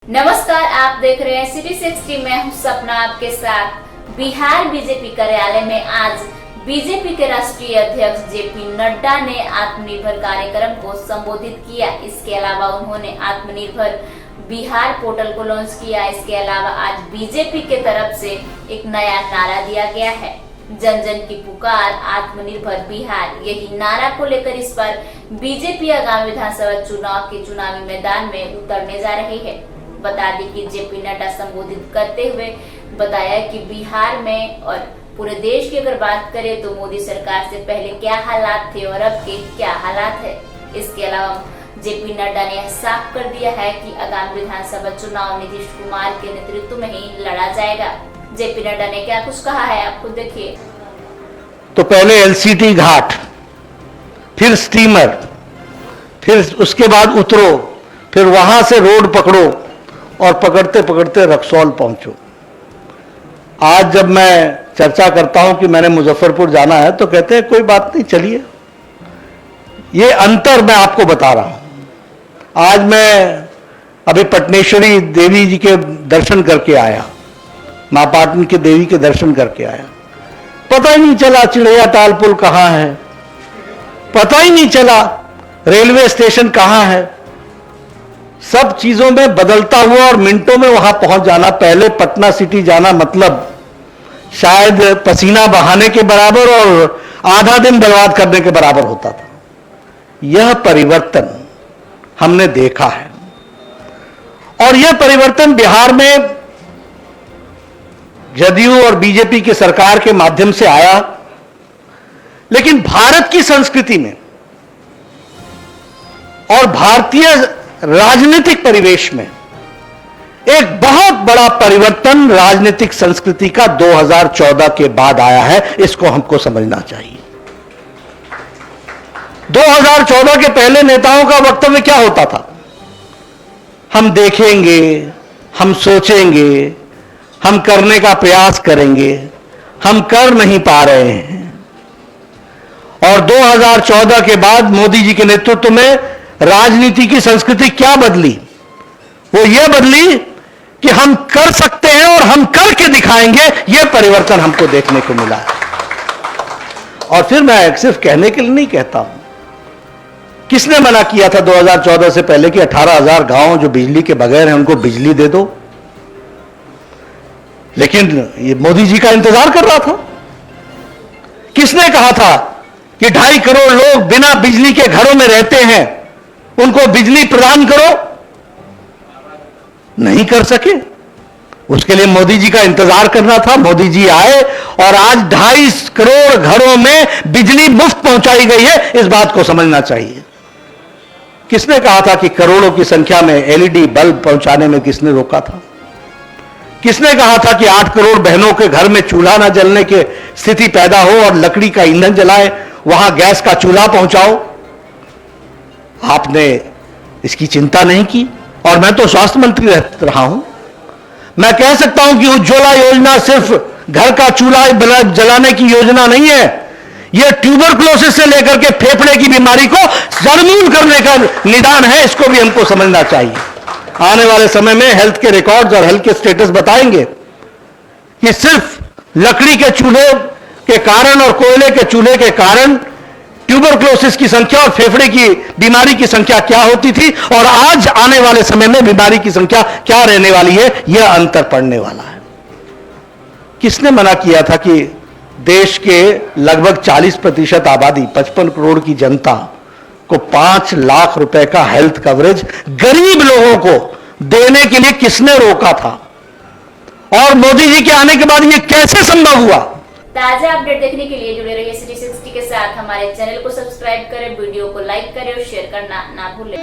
नमस्कार, आप देख रहे हैं सिटी 60। मैं हूं सपना आपके साथ। बिहार बीजेपी कार्यालय में आज बीजेपी के राष्ट्रीय अध्यक्ष जेपी नड्डा ने आत्मनिर्भर कार्यक्रम को संबोधित किया। इसके अलावा उन्होंने आत्मनिर्भर बिहार पोर्टल को लॉन्च किया। इसके अलावा आज बीजेपी के तरफ से एक नया नारा दिया गया है, जन जन की पुकार आत्मनिर्भर बिहार। यही नारा को लेकर इस बार बीजेपी आगामी विधानसभा चुनाव के चुनावी मैदान में उतरने जा रही है। बता दें कि जेपी नड्डा संबोधित करते हुए बताया कि बिहार में और पूरे देश की अगर बात करें तो मोदी सरकार से पहले क्या हालात थे और अब के क्या हालात है। इसके अलावा जेपी नड्डा ने साफ कर दिया है कि आगामी विधानसभा चुनाव नीतीश कुमार के नेतृत्व में ही लड़ा जाएगा। जेपी नड्डा ने क्या कुछ कहा है, आप खुद देखिए। तो पहले एलसीटी घाट, फिर स्टीमर, फिर उसके बाद उतरो, फिर वहां से रोड पकड़ो और पकड़ते पकड़ते रक्सौल पहुंचो। आज जब मैं चर्चा करता हूं कि मैंने मुजफ्फरपुर जाना है तो कहते हैं कोई बात नहीं, चलिए। ये अंतर मैं आपको बता रहा हूं। आज मैं अभी पटनेश्वरी देवी जी के दर्शन करके आया, मां पाटन के देवी के दर्शन करके आया। पता ही नहीं चला चिड़ैया ताल पुल कहां है, पता ही नहीं चला रेलवे स्टेशन कहां है। सब चीजों में बदलता हुआ और मिनटों में वहां पहुंच जाना। पहले पटना सिटी जाना मतलब शायद पसीना बहाने के बराबर और आधा दिन बर्बाद करने के बराबर होता था। यह परिवर्तन हमने देखा है और यह परिवर्तन बिहार में जदयू और बीजेपी की सरकार के माध्यम से आया। लेकिन भारत की संस्कृति में और भारतीय राजनीतिक परिवेश में एक बहुत बड़ा परिवर्तन राजनीतिक संस्कृति का 2014 के बाद आया है। इसको हमको समझना चाहिए। 2014 के पहले नेताओं का वक्तव्य क्या होता था? हम देखेंगे, हम सोचेंगे, हम करने का प्रयास करेंगे, हम कर नहीं पा रहे हैं। और 2014 के बाद मोदी जी के नेतृत्व में राजनीति की संस्कृति क्या बदली? वो ये बदली कि हम कर सकते हैं और हम करके दिखाएंगे। यह परिवर्तन हमको देखने को मिला है। और फिर मैं सिर्फ कहने के लिए नहीं कहता हूं। किसने मना किया था 2014 से पहले कि 18,000 गांव जो बिजली के बगैर हैं उनको बिजली दे दो? लेकिन ये मोदी जी का इंतजार कर रहा था। किसने कहा था कि 2.5 करोड़ लोग बिना बिजली के घरों में रहते हैं, उनको बिजली प्रदान करो? नहीं कर सके। उसके लिए मोदी जी का इंतजार करना था। मोदी जी आए और आज 2.5 करोड़ घरों में बिजली मुफ्त पहुंचाई गई है। इस बात को समझना चाहिए। किसने कहा था कि करोड़ों की संख्या में एलईडी बल्ब पहुंचाने में किसने रोका था? किसने कहा था कि 8 करोड़ बहनों के घर में चूल्हा ना जलने की स्थिति पैदा हो और लकड़ी का ईंधन जलाए, वहां गैस का चूल्हा पहुंचाओ? आपने इसकी चिंता नहीं की। और मैं तो स्वास्थ्य मंत्री रहा हूं। मैं कह सकता हूं कि उज्ज्वला योजना सिर्फ घर का चूल्हा जलाने की योजना नहीं है। यह ट्यूबरकुलोसिस से लेकर के फेफड़े की बीमारी को जड़मूल करने का निदान है। इसको भी हमको समझना चाहिए। आने वाले समय में हेल्थ के रिकॉर्ड्स और हेल्थ के स्टेटस बताएंगे कि सिर्फ लकड़ी के चूल्हे के कारण और कोयले के चूल्हे के कारण ट्यूबरकुलोसिस की संख्या और फेफड़े की बीमारी की संख्या क्या होती थी और आज आने वाले समय में बीमारी की संख्या क्या रहने वाली है। यह अंतर पड़ने वाला है। किसने मना किया था कि देश के लगभग 40% आबादी, 55 करोड़ की जनता को 5 लाख रुपए का हेल्थ कवरेज गरीब लोगों को देने के लिए किसने रोका था? और मोदी जी के आने के बाद यह कैसे संभव हुआ? ताजा अपडेट देखने के लिए जुड़े रहिए सिटी 60 के साथ। हमारे चैनल को सब्सक्राइब करें, वीडियो को लाइक करें और शेयर करना ना भूलें।